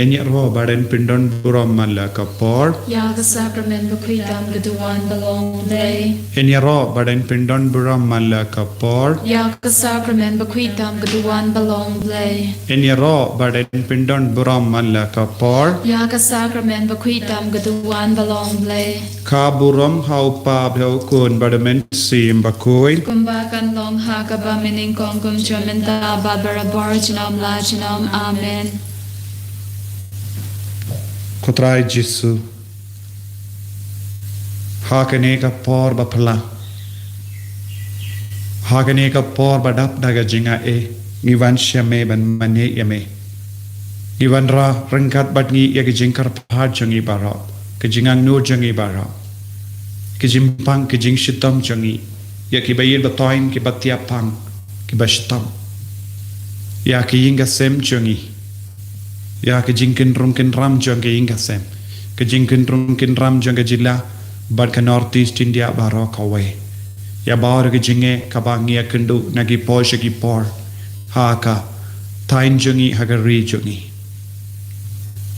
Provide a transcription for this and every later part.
Enya ro baden pindon buram mala kapor. Yaga sacrament bequeatham gaduan belong day. Enya ro baden pindon buram mala kapor. Yaga sacrament bequeatham gaduan belong day. Enya ro baden pindon buram mala kapor. Yaga sacrament bequeatham gaduan belong day. Ka buram hau pa bhau kun badamen sim bakoi. Kumbakan long hakaba mining kongkum jamenta babara barjanam lajanam amen. Kotrai Jisu Hakane ka por Baphylla Hakane ka por badap daga Jingaiei Ngiwan syame ban mane yame Ngiwan ra rengkat bat ngi ya jingkar phad jangi bara ke jingang no jangi bara ke jimpang ke jing shitam jangi ya ki bayir batoin ki batia pang ki bashtam ya ki yinga sem jangi ya ke jingkin rungkin ram jong ke inga sem ke jingkin rungkin ram jong ke jilla bad ka northeast India baro kawe ya bar ke jinge ka bangia kendu nagi posh ki por ha ka tain jongi hagari jongi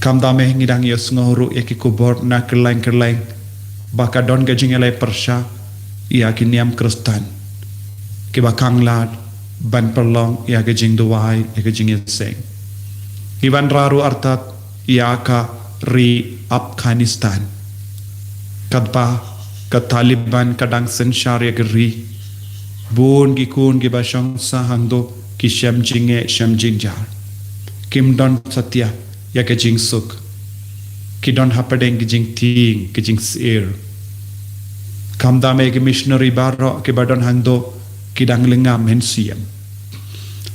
kam dame ngidang yos ngoru ya ki kubor na kerleng baka don ke jingele persha ya ki niam kristan ki bakang lad ban perlong ya ke jing duai ya ke jing seng Iwan raru artat Iaka ri Afghanistan Kadpa ka Taliban kadang sensyar ya geri Bun ki kun ki basyang sahangdo ki syam jingjar Kim don satya ya ke jing suk Ki don hapadeng ki jing ting ki jing sir Kam dame ki missionary baro ki badon hangdo ki dang lengam hen siyam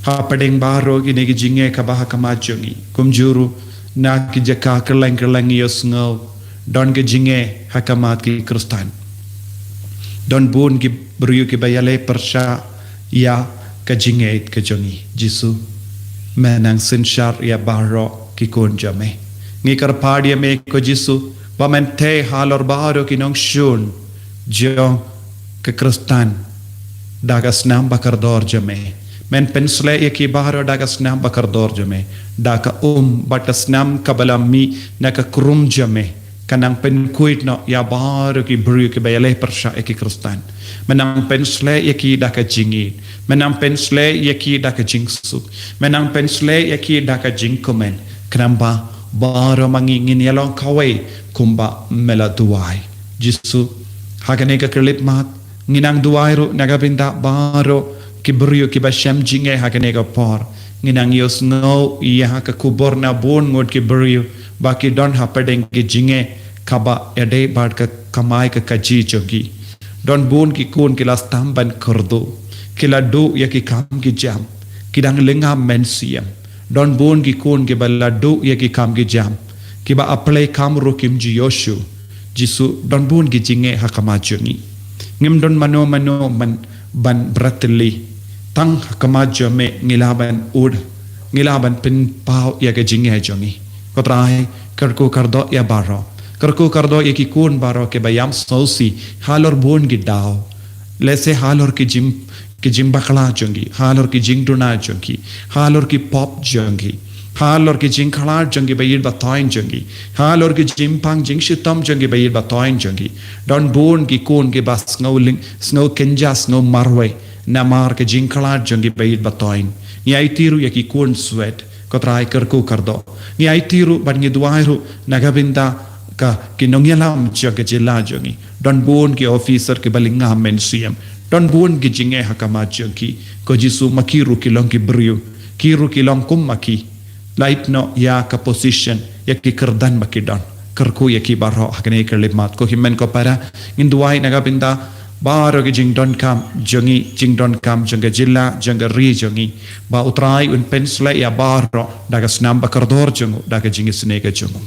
Hapadeng baro kini jinge kabaha kamajongi kumjuru na ki jaka kerleng yos ngau don ke jinge hakamat ki kristan don bun ki beriu ki bayale persha ya ke jinge ke jongi Jisu menang sinshar ya baro ki kun jame ngikar padia me ko Jisu pamente halor baro ki nong shun Jong ke kristan dagas nam bakar dor jame Men pensle yaki baharo daga snam bakar dor jame daga bata snam kabala mi naka krum jame kanang pen kuit no ya baharo ki bru ki bayale persha yaki kristan menang pensle yaki daga jingi menang pensle yaki daga jingsuk menang pensle yaki daga jingkomen kanamba baharo mangingin yalong kawai kumba mela duai Jisu hagane ka kelip mat nginang duai ru nagabinda baharo Kibrio kibasham jinge hakane ka por nginang yos no iya ka kubor na bon ngod kibrio baki don hapadeng ki jinge kaba ede bad ka kamai ka kaji jogi don bon ki kun kilas tamban kurdo kila do ya ki kam ki jam kidang lenga mensiam don bon ki kun ki balla do ya ki kam ki jam kiba apply kam ro kim ji yoshu Jisu don bon ki jinge hakama jongi ngim don mano man ban bratli tang kamajo me ngilaban pen pau ya ke jinge jongi kotrai karko kardo ya baro karko kardo ya ki kun baro ke bayam sosi halor bon gidao lese halor ki jim bakla jongi halor ki jing duna jongi halor ki pop jongi halor ki jing khala jongi bayir batain jongi halor ki jim pang jing shitam jongi bayir batain jongi don bon ki kun ke bas ngauling snow kenjas no marwe namar ke jingkalat jongi bayit batoin ni ai tiru yaki kun sweat kotrai kerku kardo ni ai tiru ban ngi duairu nagabinda ka kinongyalam jaga jela jongi don bon ki officer ke balinga mensiam don bon ki jinge hakama jongi ko Jisu makiru kilong ki brio kiru kilong kum maki light no ya ka position yaki kerdan makidon kerku yaki baro hakane kerlimat ko himen ko para nginduai nagabinda Baro ke jing don kam janga jilla janga ri jongi ba utrai un pensle ya baro daga snam bakardor jongu daga jingi snega jongu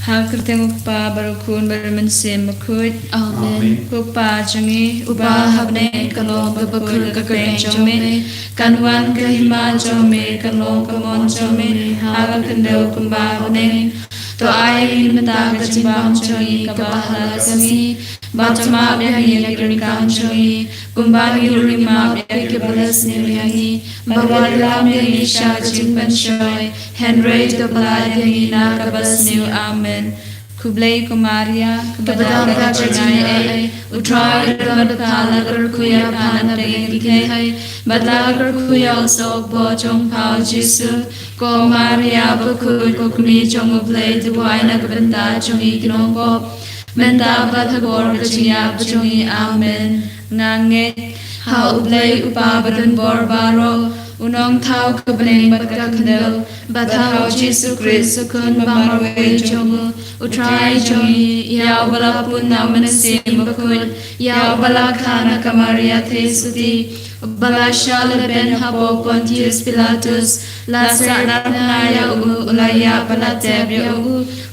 Hal kertenguk pa barukun bermensim makut amen kupa jongi ubah habne kalong babakul kakren jome kanwan kahima jome kalong kamon jome hal kendau kumba habne to ai menta ka jimbang choi ka bahala kasi bachama byangi yagirin kan choi kumbang yuring ma byagi balas ni yangi bawala byangi sha jingpan choi Henry to bala byangi na ka bas ni amen Kublai Kumaria, Kabadam Jingaiei, Utrai Badkala Kuya Pana Pegay, Badlagar Kuya so Bo Jong Pao Jisu, Ko Maria Bakul Kokmi Jong Ublay, the Wine Gabanda Jongi Gnongo, Menda Batagor Gajia Bajongi Amen, Nange, How Ublay Upabadun Borbaro, Unong Tau Kabaneng Batkakandel, Bathao Jisu Christ, Kun Bamarwe Jongu, Utrai Jongi, Yao Balapun Namanasi Bakul, Yao Balakana Kamaria Tesuti, Balashal Ben Habo Pontius Pilatus, Lasarnaya Ulaya Palatebia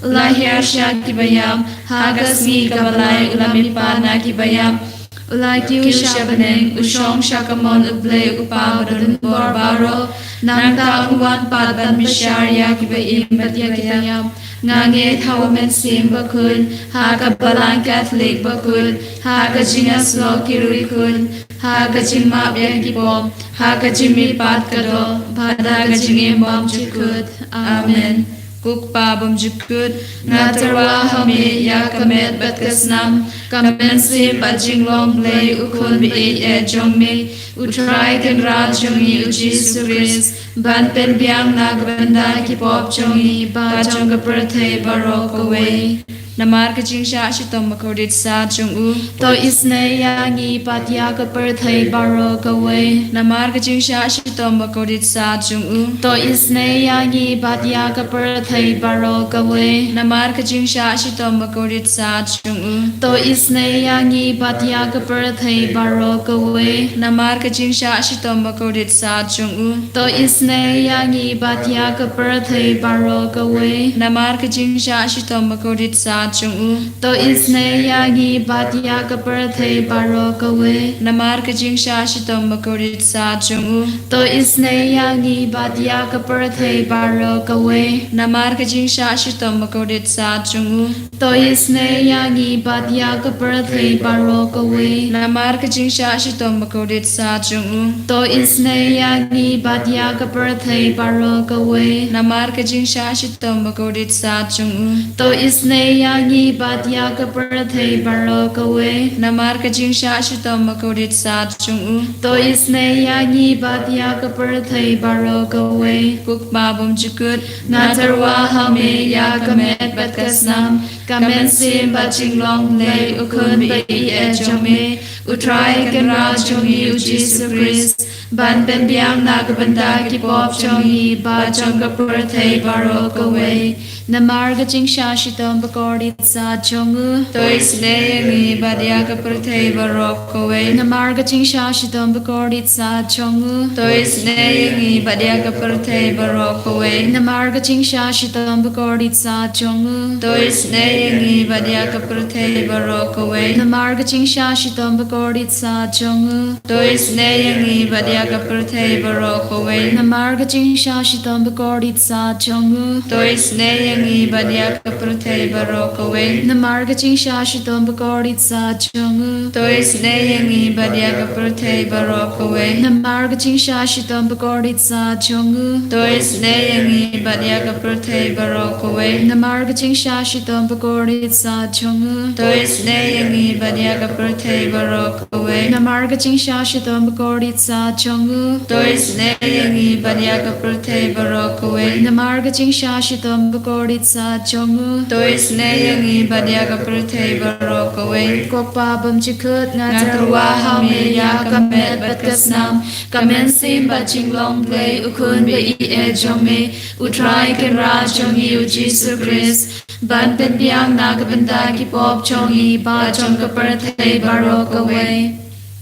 Ulahia Shakibayam, Hagasmi Kabalai Ulamipana Kibayam. Ulaikiu Shabaneng, Ushong Shakamon Ublay Upabadun Borbaro, Nangta Uwan Padban Bisharia Kibayim Batyakayam, Nange Hawamen Sim Bakun, Haka Balang Catholic Bakun, Haka Jingas Lo Kirikun, Haka Jimap Yakibom, Haka Jimmy Patkado, Padaga Jingim Jikut, Amen. Kukpa bumjukut ngatarwa hami yakamet batkasnam kamensi bajinglong play ukun bi jongmi utrai kan rajongi ujisu Christ ban pen biang nagbanda kipop jongi ba jonga birthday barokawe Namar ka jingsha shitom makodit sa jungu to isne yangi patya ka birthday barokawe Namar ka jingsha shitom makodit sa jungu to isne yangi patya ka birthday barokawe Namar ka jingsha shitom makodit sa jungu to isne yangi patya ka birthday barokawe Namar ka jingsha shitom makodit sa jungu to isne yangi patya ka birthday barokawe Namar ka jingsha shitom makodit sa Jung to isne yangi batya ka birthday barokawe Namar ka jingsha shitom makodit sa Jung to isne yangi batya ka birthday barokawe Namar ka jingsha shitom makodit sa Jung to isne yangi batya ka birthday barokawe Namar ka jingsha shitom makodit sa Jung to isne yangi batya ka birthday barokawe Namar ka jingsha shitom makodit sa Jung to isne yangi batya ka birthday barokawe Namar ka jingsha shitom makodit sa Jung to isne yangi batya ka birthday barokawe Kukma bumjukut ngatarwa hame yakamet batkasnam Kamen sim bajinglong lay ukun bi jome Utrai kan rajongi ujisu Christ Ban ben biang nagabanda kipop jongi ba jonga birthday barokawe Namar ka jingsha shitom bakordit sa jongu to isne yangi badya ka birthday barokawe Namar ka jingsha shitom bakordit sa jongu to isne yangi badya ka birthday barokawe Namar ka jingsha shitom bakordit sa jongu to isne yangi badya ka birthday barokawe Namar ka jingsha shitom bakordit sa jongu to isne yangi badya ka birthday barokawe Namar ka jingsha shitom bakordit sa jongu to isne yangi badya ka birthday barokawe Namar ka jingsha shitom bakordit sa jongu to isne yangi badya ka birthday barokawe Namar ka jingsha shitom bakordit sa jongu to isne yangi badya ka birthday barokawe Namar ka jingsha shitom bakordit sa jongu to isne yangi badya ka birthday barokawe Namar ka jingsha shitom bakordit sa jongu to isne yangi badya ka birthday barokawe Namar ka jingsha shitom bakordit sa jongu to isne yangi badya ka birthday barokawe Kokpa bumjukut ngatarwa hame yakamet batkasnam Kamen sim bajinglong play ukun bi jome Utrai kan rajongi ujisu Christ Ban pen biang nagabanda kipop jongi ba jonga birthday barokawe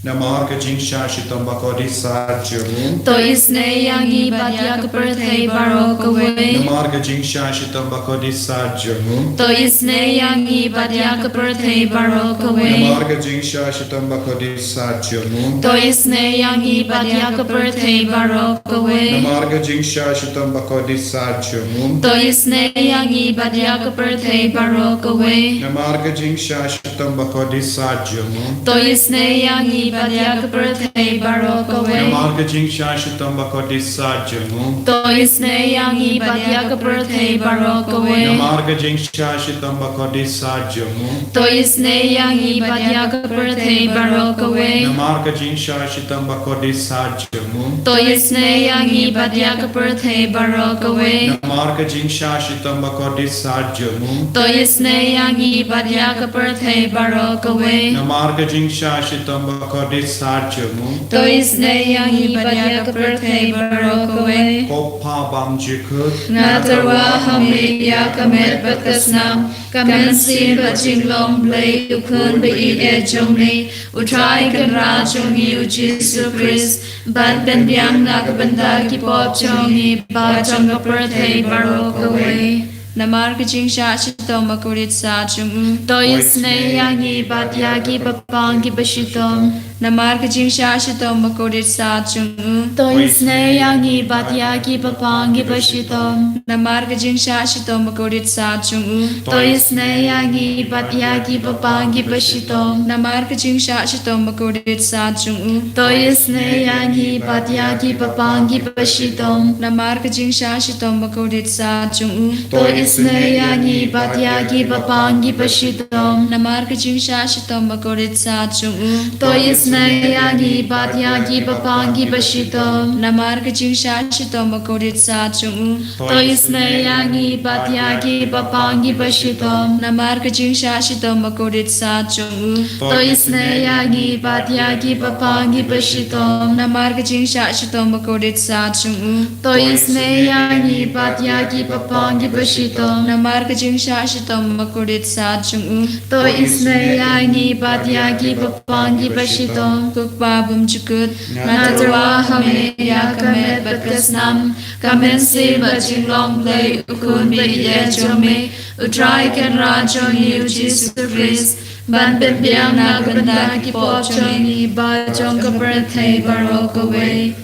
Namar ka jing sha shitam bakodi sa jung. To isne yangi badya kaprathe barok away. Namar ka jing sha shitam bakodi sa jung. To isne yangi badya kaprathe barok away. Namar ka jing sha shitam bakodi sa jung. To isne yangi badya kaprathe barok away. Namar ka jing sha shitam bakodi sa jung. To isne yangi badya kaprathe barok away. Namar ka jing sha shitam bakodi sa jung. To isne yangi badya kaprathe barok away. Namar ka jing sha shitam bakodi sa jung. To isne yangi badya kaprathe barok away. Namar ka jing sha shitam bakodi sa jung. To isne yangi badya kaprathe barok away. Namar ka jing sha shitam bakodi sa jung. To isne yangi badya kaprathe barok away. Namar ka jing sha shitam bakodi sa jung. To isne yangi badya kaprathe barok away. Namar ka jing sha shitam bakodi sa jung. To isne yangi badya kaprathe barok away. Kopha bam jikut. Natarwa hamli ya kamet batasnam. Kamen sin bachinglong blay ukun be e jongni. Utrai kan ra jongi ujisu Christ. Ban ben biang nakabanda ki pop jongi. Ba jong kaprathe barok away. Namar ka jing sha shitom makurit sa chung. To isne yangi badya ki papang ki bashitom. Namar ka jing sha shitom makurit sa chung. To isne yangi badya ki papang ki bashitom. Namar ka jing sha shitom makurit sa chung. To isne yangi badya ki papang ki bashitom. Namar ka jing sha shitom makurit sa chung. To isne yangi badya ki papang ki bashitom. Namar ka jing sha shitom makurit sa chung. To isne yangi badya ki papang ki bashitom. Namar ka jing sha shitom makurit sa chung. To isne yangi badya ki papang ki bashitom. Namar ka jing sha shitom makurit sa chung. To isne yangi badya ki papang ki bashitom. Namar ka jing sha shitom makurit sa chung. To isne yangi badya ki papang ki bashitom. Namar ka jing sha shitom makurit sa chung. To isne yangi badya ki papang ki bashitom. Namar ka jing sha shitom makurit sa chung. To isne yangi badya ki papang ki bashitom. Kukpa bum chukut. Natarwa hamne ya kamet batkasnam. Kamen si bachinglong blay ukun be ye jome. Utrai kan ra jongi ujisu Christ. Ban ben biang nakabanda ki pop jongi. Ba jong kaprathe barok away.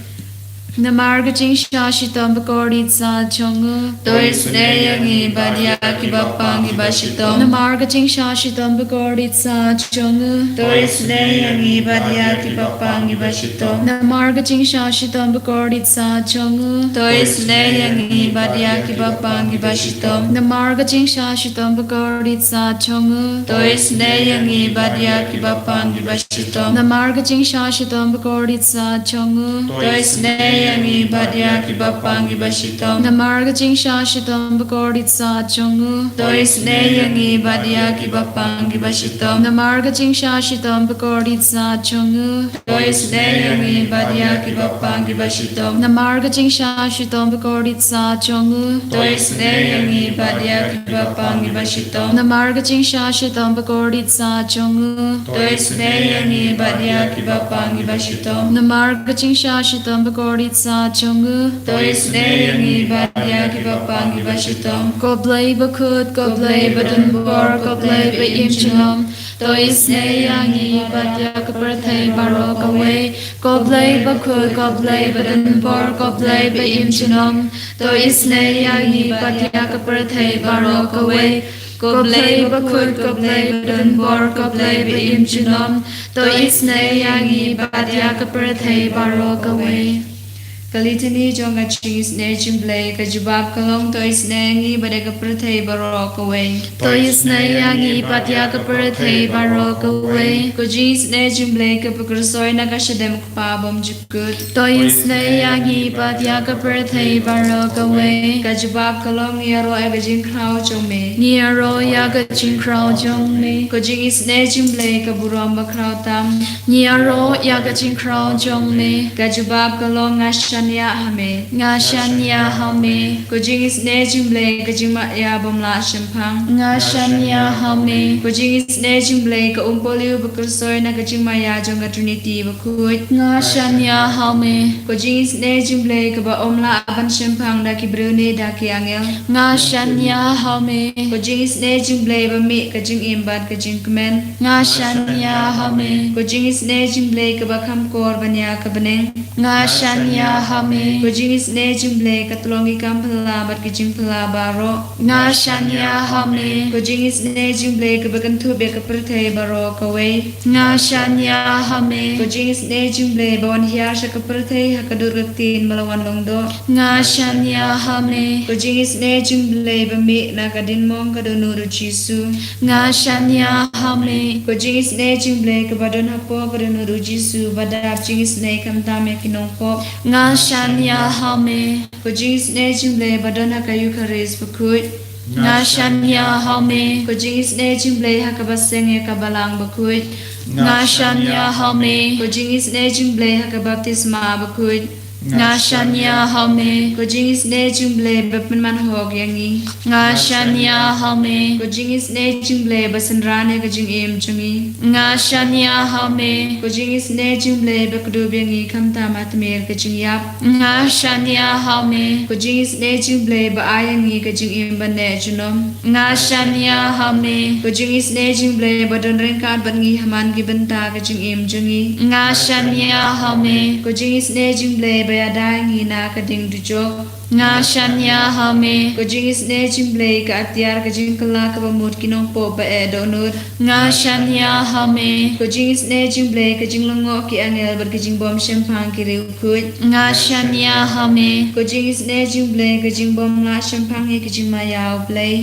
Namar ka jing sha shitom bakorit sa chung. To isne yangi badya ki papang ki bashitom. Namar ka jing sha shitom bakorit sa chung. To isne yangi badya ki papang ki bashitom. Namar ka jing sha shitom bakorit sa chung. To isne yangi badya ki papang ki bashitom. Namar ka jing sha shitom bakorit sa chung. To isne yangi badya ki papang ki bashitom. Namar ka jing sha shitom bakorit sa chung. To isne yangi badya ki papang ki bashitom. Namar ka jing sha shitom bakorit sa chung. To isne yangi badya ki papang ki bashitom. Namar ka jing sha shitom bakorit sa chung. To isne yangi badya ki papang ki bashitom. Namar ka jing sha shitom bakorit sa chung. To isne yangi badya ki papang ki bashitom. Namar ka jing sha shitom bakorit sa chung. To isne yangi badya ki papang ki bashitom. Namar ka jing sha shitom bakorit sa chung. To isne yangi badya ki papang ki bashitom. Ko blay bakut, ko blay badun bor, ko blay bayim chinom. To isne yangi badya kaprathe barok away. Ko blay bakut, ko blay badun bor, ko blay bayim chinom. To isne yangi badya kaprathe barok away. Ko blay bakut, ko blay badun bor, ko blay bayim chinom. To isne yangi badya kaprathe barok away. Kalitini jonga chis ne chimblay ka jubab kalong to isne yangi badya kaprathe barok away. To isne yangi badya kaprathe barok away. Ko jis ne chimblay ka pukrusoy na kashadem kupabam jukut. To isne yangi badya kaprathe barok away. Ka jubab kalong niyaro aga jing krao jome. Niyaro yaga jing krao jome. Ko jing isne chimblay ka buram ba krao tam. Niyaro yaga jing krao jome. Ka jubab kalong asha shania hame nga shania hame ko jing is ne jumble ka jing ma ya bom la shampang nga shania hame ko jing is ne jumble ka umpoli ba kursoy na ka jing ma ya jong ka trinity ba khut nga shania hame ko jing is ne jumble ka ba om la ban shampang da ki brune da ki angel nga shania hame ko jing is ne jumble ba mi ka jing imbat ka jing kmen nga shania hame ko jing is ne jumble ka ba kham kor banya ka baneng nga shania hame ko jing is ne jumble ka tlongi kam phla bat ki jing phla baro nga shania hame ko jing is ne jumble ka ba kan thu be ka prthai baro ka we nga shania hame ko jing is ne jumble ba wan hiar sha ka prthai ha ka dur tin malawan longdo nga shania hame ko jing is ne jumble ba mi na ka din mong ka donu ru jisu nga shania hame ko jing is ne jumble ka ba don ha po ka donu ru jisu ba da jing is ne kam ta me kinong po nga shania hame ko jing is ne jumble ba don ha ka yu ka res ba khut nga shania hame ko jing is ne jumble ha ka ba seng ya ka balang ba khut nga shania hame ko jing is ne jumble ha ka baptisma ba khut nga shania hame ko jing is ne jumble ba man hog yangi nga shania hame ko jing is ne jumble ba sanrane ka jing em chungi nga shania hame ko jing is ne jumble ba kudu bengi kam ta mat mer ka jing yap nga shania hame ko jing is ne jumble ba ayangi ka jing em ba ne junom nga shania hame ko jing is ne jumble ba don ren kan ban ngi haman ki banta ka jing em jungi nga shania hame ko jing is ne jumble ba ya dai ngi na ka ding du jok nga shania hame ko jing is ne jumble ka atyar ka jing kala ka ba mut kinong po ba e donur nga shania hame ko jing is ne jumble ka jing longo ki angel bar ka jing bom shampang ki riu khut nga shania hame ko jing is ne jumble ka jing bom la shampang ki jing ma yaw play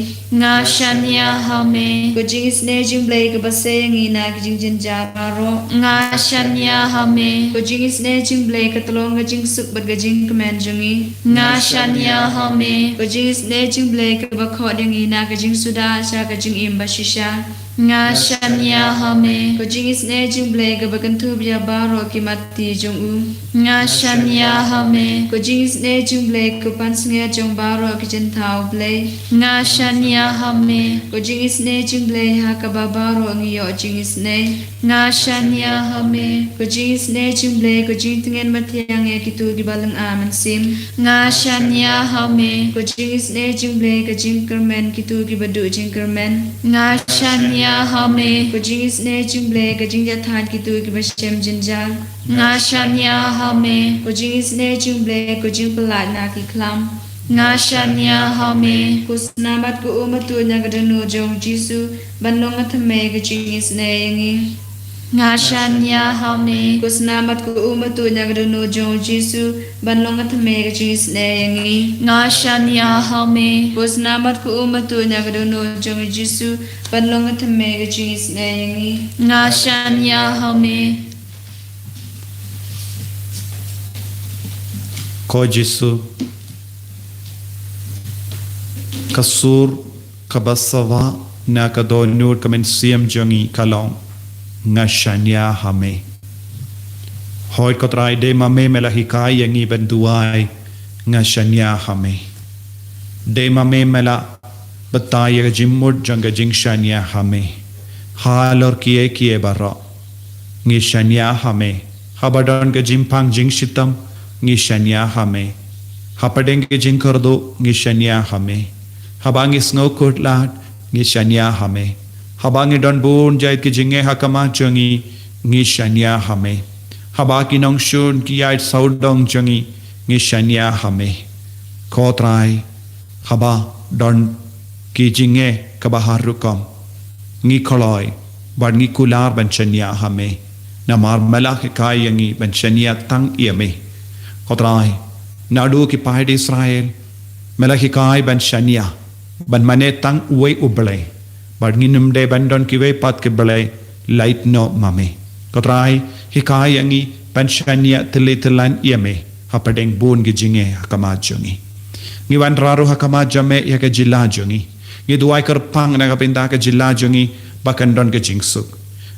nga shania hame ko jing is ne jumble ka ba se ngi na ki jing jin ja ro nga shania hame ko jing is ne jumble ka tlong ka jing suk bar ka jing kmen jungi nga shania hame ko jing is ne jumble ka ba kho ding ina ka jing suda sha ka jing im ba shisha nga shania hame ko jing is ne jumble ka ba kan thu bia baro ki mati jong u nga shania hame ko jing is ne jumble ko pan snge jong baro ki jen thau ble nga shania hame ko jing is ne jumble ha ka ba baro ngi yo jing is ne nga shania hame ko jing is ne jumble ko jing tingen mathiang e ki tu gi balang aman sim nga shania hame ko jing is ne jumble ka jing kermen ki tu gi badu jing kermen nga shania hame ko jing is ne jumble ka jing ja than ki tu gi ba shem jinjal nga shania hame ko jing is ne jumble ko jing pelat na ki klam nga shania hame ko snamat ko umatu nya ka danu jong jisu banlong athame ka jing is ne yangi nga shania hame ko snamat ko umatu nya ka danu jong jisu banlong athame ka jing is ne yangi nga shania hame ko snamat ko umatu nya ka danu jong jisu banlong athame ka jing is ne yangi nga shania hame Ko Jisu kasur kabasawa na kadonur kamen siam jongi kalong nga shanya hame hoy kotrai de mame melahikai yangi benduai nga shanya hame de mame mela bataya jimmud janga jing shanya hame halor kiye bara ngi shanya hame habadon ga jimpang jing shitam ngi shanya hame hapadeng ke jing kordo ngi shanya hame habangi snow coat lat ngi shanya hame habangi don bun jait ke jinge hakama chungi ngi shanya hame habaki nong shun ki yait saudong chungi ngi shanya hame kotrai haba don ki jinge kabaharukom ngi koloi bar ngi kular ban shanya hame namar malak kai yangi ban shanya tang yame kotrai nadu ki pahid Israel melahikai ban shania ban mane tang uwe uble bar nginum de ban don ki we pat ke ble light no mame kotrai hikai yangi ban shania telitelan yame hapadeng bun gi jinge hakama jungi ngi wan raru hakama jame ya ke jilla jungi ngi duai kar pang na ka pinda ke jilla jungi bakan don ke jingsuk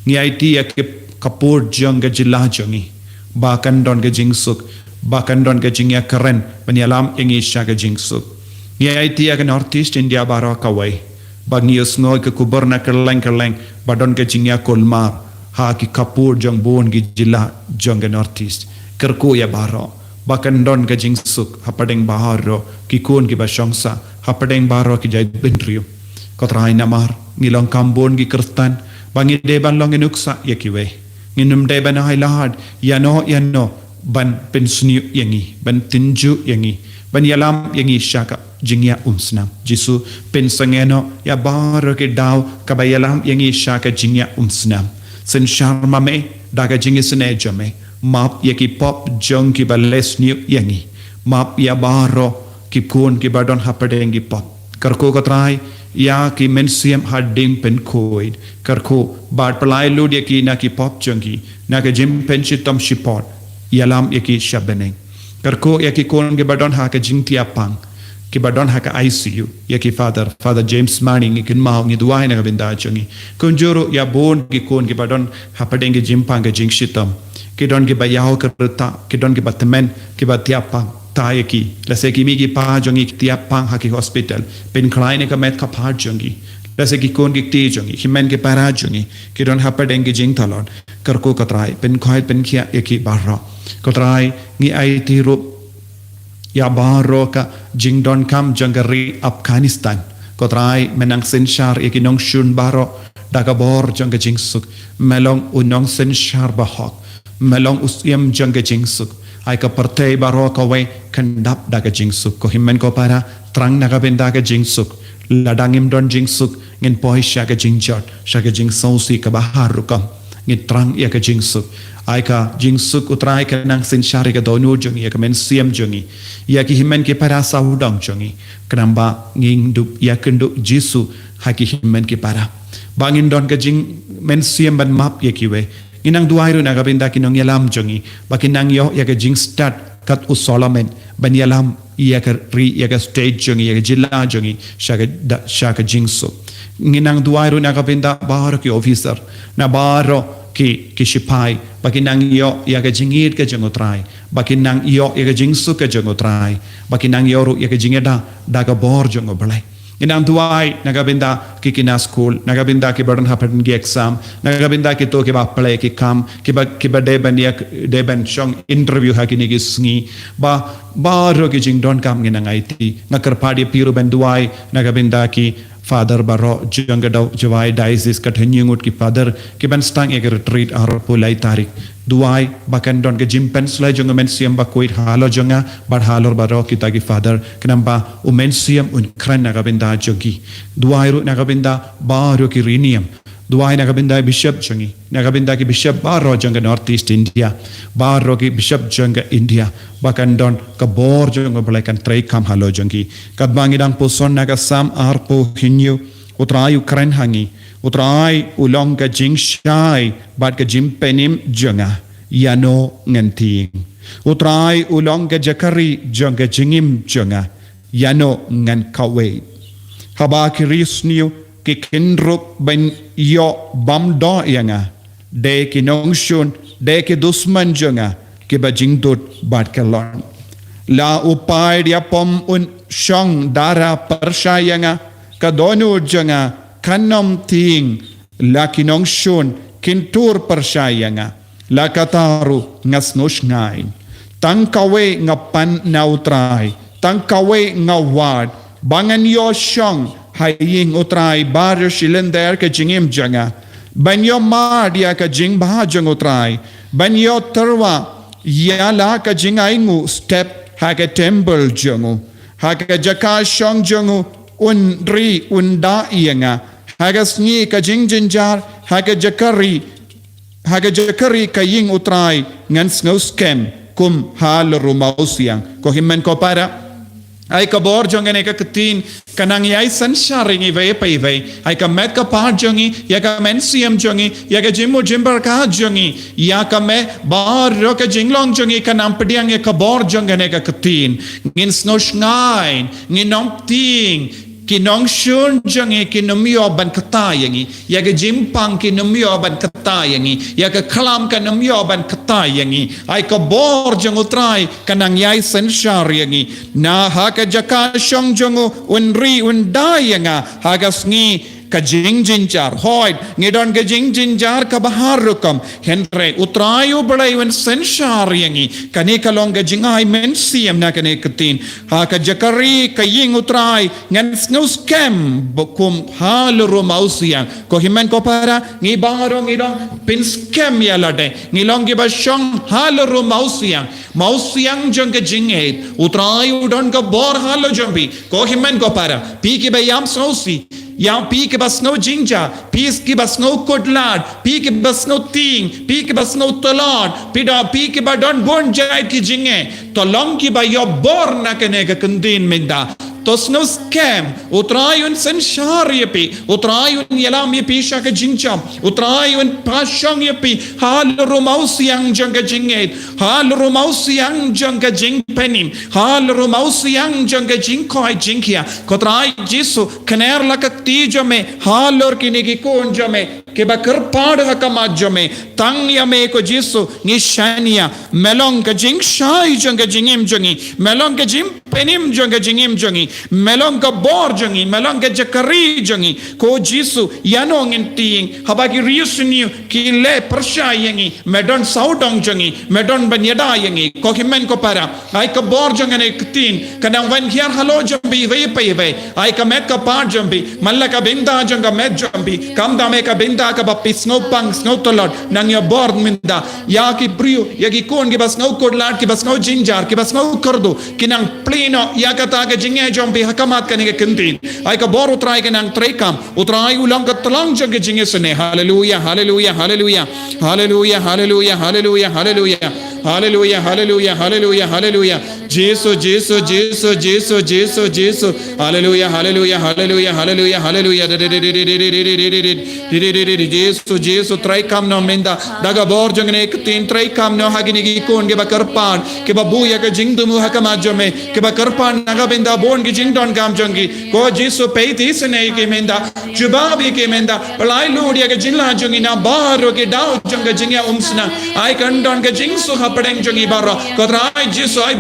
ngi IT ya ke kapur jong ke jilla jungi bakan don ke jingsuk bahkan don ke jingya keren penyalam yang isya ke jingsuk ya itu ke Northeast India baro kawai bagi usngoi ke kubur na kerleng badon ke jingya kolmar ha ki kapur jong bon gi jila jong ke Northeast kerku ya baro bahkan don ke jingsuk hapadeng baharo ki kun ki basyongsa hapadeng baro ki jai bendriu kotrai namar ngilong kambon gi kerstan bangi deban long enuksa ya kiwe nginum deban hai lahad yano ban pensniu yangi ban tinju yangi ban yalam yangi syaka jingya umsnam jisu pensangeno ya baro ke daw kabayalam yangi syaka jingya umsnam sen sharma me daga jingi sene jame map yaki pop jong ki bales niu yangi map ya baro ki kun ki badon hapadengi pop karko kotrai ya ki mensiam hadding pen koid karko bad palai lud yaki na ki pop jongi na ka jim penchitom shipot yalam yaki shabeneng karko yaki kon ke badon ha ka jingti apang ki badon ha ka ICU yaki father James Manning ikin mau ngi duai na ka binda jongi kunjuru ya bon ki kon ke badon hapadengi jimpang ka jingshitam ki don ki bayaho kerta ki don ki batmen ki batiapang tayo ki lase ki migi pa jongi tiap pang haki hospital pen kleine ka met ka pa jongi lase ki kon ki ti jongi himen ki para jongi ki don hapadeng ki jing talon karko katrai pen khoi pen khia eki barra katrai ngi ai ti ru ya barro ka jing don kam jangari Afghanistan katrai menang senshar eki nong shun barro daga bor janga jing suk melong unong senshar bahok melong usiam janga jing suk ai ka partai baro ka we kandap daga jingsuk ko himmen ko para trang naga ben daga jingsuk ladangim don jingsuk ngin poi sha ka jingjot sha ka jing sausi ka bahar rukam ngin trang ya ka jingsuk ai ka jingsuk utrai ka nang sin shari ka donu jongi ya ka men siam jongi ya ki himmen ke para saudang jongi kenamba nging dup ya kendu jisu haki himmen ke para bangin don ka jing men siam ban map ya ki we inang duairu na kabinda kinong yalam jongi bakinang yo ya ka jing start kat usolamen ban yalam ya ka ri ya ka stage jongi ya ka jilla jongi shaka jingso nginang duairu na kabinda baro ki officer na baro ki sipai bakinang yo ya ka jingit ka jongotrai bakinang yo ya ka jingsu ka jongotrai bakinang yo ru ya ka jingeda daga bor jongoblai inang tuai nagabinda ki kina school nagabinda ki badan happen ki exam nagabinda ki to ki ba play ki kam ki ba deban shong interview ha ki ni ki sngi ba ro ki jing don kam ngina ngaiti ngakar padi piru ben duai nagabinda ki father baro janga daw jawai diocese ka thenyungut ki father ki ban stang ek retreat ar pulai tarik duai bakan don ke jimpen slai jonga mensiam ba koit halo jonga bar halor baro kita ki father kenamba umensiam un kran nagabinda jogi duai ru nagabinda baro ki rinium duai nagabinda bishop jongi nagabinda ki bishop baro jonga Northeast India baro ki bishop jonga India bakan don ka bor jonga balakan trai kam halo jongi kadbangidang puson naga sam arpo hinyu utrayu kran hangi utrai ulong ka jing shai bat ka jim penim jonga yano nganting utrai ulong ka jakari jonga jingim jonga yano ngan kawe haba kirisniu ki kindruk ben yo bam do yanga de ki nongshun de ki dusman jonga ki ba jingdut bat kalon la upai dia pom un shong dara persyayanga ka donu jonga kanam ting la kinong shun kintur persyayanga la kataru ngasnush ngain tang kawe ngapan nautrai tang kawe ngawad bangan yo shong haying utrai bar shilender ke jingim janga banyo ma dia ka jing ba jang utrai banyo terwa yala ka jingaingu step ha ka temple jangu ha ka jaka shong jangu unri unda yanga hagas ni ka jingjinjar haga jakari kaying utrai ngan snowskem kum hal rumausiang ko himmen ko para ay ka bor jongene ka katin kanang yai sansharing ive paive ay ka met ka pa jongi ya ka mensiam jongi ya ka jimmo jimbar ka jongi ya ka me bar ro ka jinglong jongi kanang pediang ya ka bor jongene ka katin ngin snow ngain ngin nong ting Kinong shun jangi kinumyo ban kata yangi yaga jimpang kinumyo ban kata yangi yaga kalam kanumyo ban kata yangi ai ka bor jangu trai kanang yai senshar yangi na haka jaka shong jangu unri undai yanga haga sngi ka jing jinjar hoid ngidon ka jing jinjar ka bahar rukam henre utrayo balai wen senshar yangi kane kalong ka jingai men siam na kane katin ha ka jakari ka ying utrai ngan snus kem bokum haluru mausiang ko himen ko para ngi bangaro ngidong pin scam ya lade ngilong ki ba shong haluru mausiang jong ka jingai utrayo don ka bor halo jombi ko himen ko para pi ki ba yam sausi yang pi ke bas no jinja, pi ke bas no kodlad, pi ke bas no ting, pi ke bas no tolad, pi ke ba don bon jai ki jinge, tolong ki ba yo bor na kene ka kundin menda. Tos no scam, utrayun senshar yepi, utrayun yalam yepi shaka jinjam, utrayun pashang yepi, hal rumausiang jangka jinget, hal rumausiang jangka jing penim, hal rumausiang jangka jingkoi jingkia, kotrai jisu, kener lakakti jame, halor kiniki kon jame, keba kerpad hakama jame, tang yame ko jisu, nishania, melong ka jing shai jangka jingim jangi, melong ka jing penim jangka jingim jangi, melong ka bor jangi, melong ka jakari jangi, ko jisu yanong inting, habagi riusuniu ki le persya yangi, medon saudong jangi, medon banyada yangi, ko himen ko para, ay ka bor jangane ktin, kanang wan hiar halo jambi vei pei, ay ka met ka par jambi, malla ka binda janga met jambi, kam da me ka binda ka bapis no pang no tolot, nang ya bor minda, ya ki priu, ya ki kon ki bas no kodlat, ki bas no jinjar, ki bas no kordo, kinang pleno ya ka ta ka jinge jambi kamat kane ke kintin ai ka bor utrai ke nang trekam utrai ulang ka tlang jang ke jinge sene hallelujah hallelujah hallelujah hallelujah hallelujah hallelujah hallelujah hallelujah hallelujah hallelujah hallelujah Jesus Jesus Jesus Jesus Jesus Jesus hallelujah hallelujah hallelujah hallelujah hallelujah Jesus Jesus trekam no menda daga bor jang ne tin trekam no hagini gi kon ge bakarpan ke babuya ke jingdumu hakamajome ke bakarpan naga benda bon gi jingdon gam jangi ko jisu peiti sene ke menda jubabi ke menda palai ludia ke jinla jangi na baro ke dau janga jingya umsna ai kandon ke jingsu hapadeng jangi baro ko trai jisu ai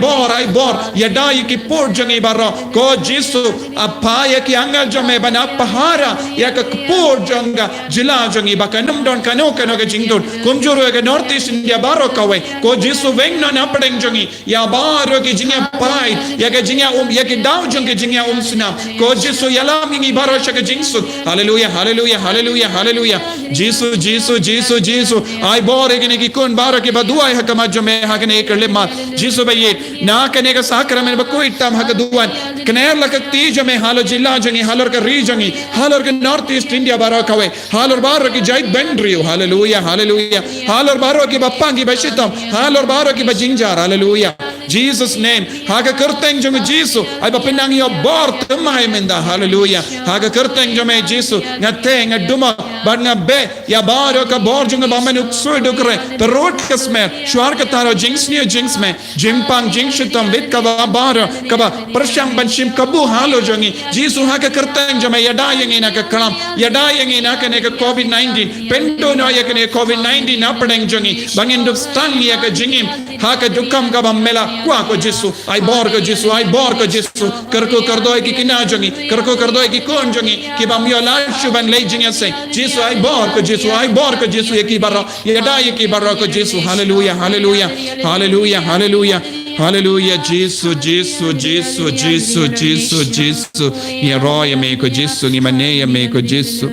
bor yadai ki por jangi baro ko jisu apaya ki angal jame bana pahara ya ka por janga jila jangi bakanam don kano ke jingdon kumjuru ke north east india baro kawe ko jisu vengna na padeng jangi ya baro ke jingya pai ya ke jingya ya ke dau janga jingya umsna ko jisu yalam ngi baro shaka jingsu hallelujah hallelujah hallelujah hallelujah jisu jisu jisu jisu ai bore ke ki kon baro ke badua ha kama jame ha ke ne kerle ma jisu baye na ke ne ka sakra men ba ko itam ha ka duan kner la ka ti jame halo jilla jangi halor ka ri jangi halor ke north east india baro kawe halor baro ki jait bendriu hallelujah hallelujah halor baro ki bapangi bashitam halor baro ki bajinjar hallelujah Jesus name haga kerteng jame jisu ai ba penang yo bor temai menda hallelujah haga kerteng jame jisu ngate ngaduma bar ngabe ya baro ka bor junga ba menu suidu kre perot kasmer shwar ka taro jinx ne jinx me jimpang jinx tam vit ka baro ka ba persyang banshim kabu halo jangi jisu haga kerteng jame yada yang ina ka kalam yada yang ina ka ne ka covid-19 pendo no ya ka ne covid-19 na padeng jangi bangin du stang ya ka jingim haga dukam ka ba mela kwa ko jisu ai bor ko jisu ai bor ko jisu karko kardo ki kina jangi karko kardo ki kon jangi ki bam yo la shuban le jinga se jisu ai bor ko jisu ki barra ya dai ki barra ko jisu hallelujah hallelujah hallelujah hallelujah hallelujah jisu jisu jisu jisu jisu jisu ya roya me ko jisu ni mane ya me ko jisu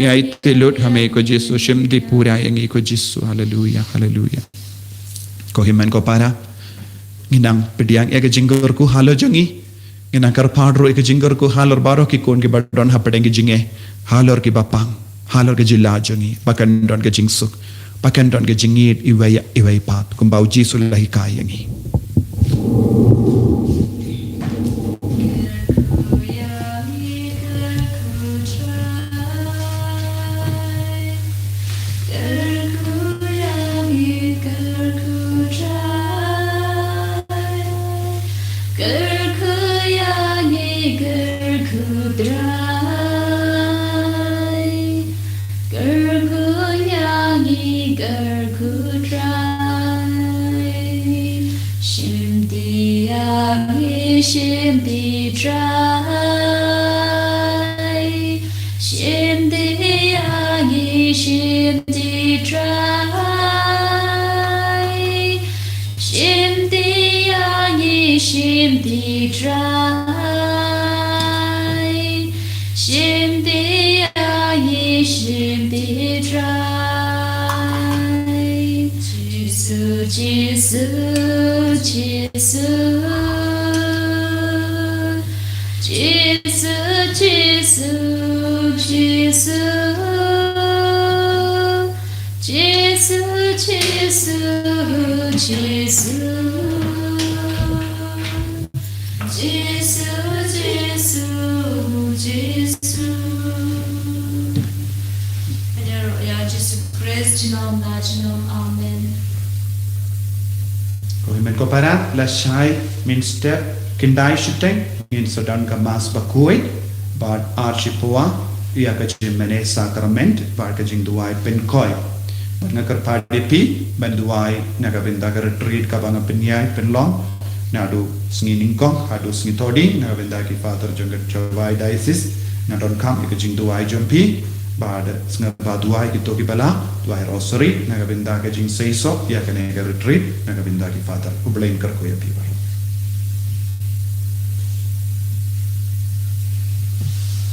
ya itelut ha me ko jisu shimdi pura yang ko jisu hallelujah hallelujah ko himan ko para nginang pediang ega jinggur ku halo jangi nginang kar padro ega jinggur ku halor baro ki kon ki badon hapadeng ki jinge halor ki bapang halor ki jila jangi bakan don ke jingsuk bakan don ke jingit iwai pat kumbau jisu lahi kayangi Gerku yangi gerku dra di trai shim di ai shim di trai shim di ai shim di trai Jesus Jesus Jesus Jesus Jesus Jesus Jesus Jesus Jesus Ya Jesus Christ jinom na jinom amen. Kung men ko parat la shai min step kindai shiteng in sadan ka mas bakui bad archipua ia ka jimene sacrament bad ka jing duai pen koi bad ngakar padi pi ban duai naga benda ka retreat ka banga penyai pen long nadu sngi ningkong adu sngi todi naga benda ki father jongat chawai diocese nadon kam ka jing duai jompi bad snga ba duai ki toki bala duai rosary naga benda ka jing seiso ia ka nega retreat naga benda ki father ublain kar ko ya pi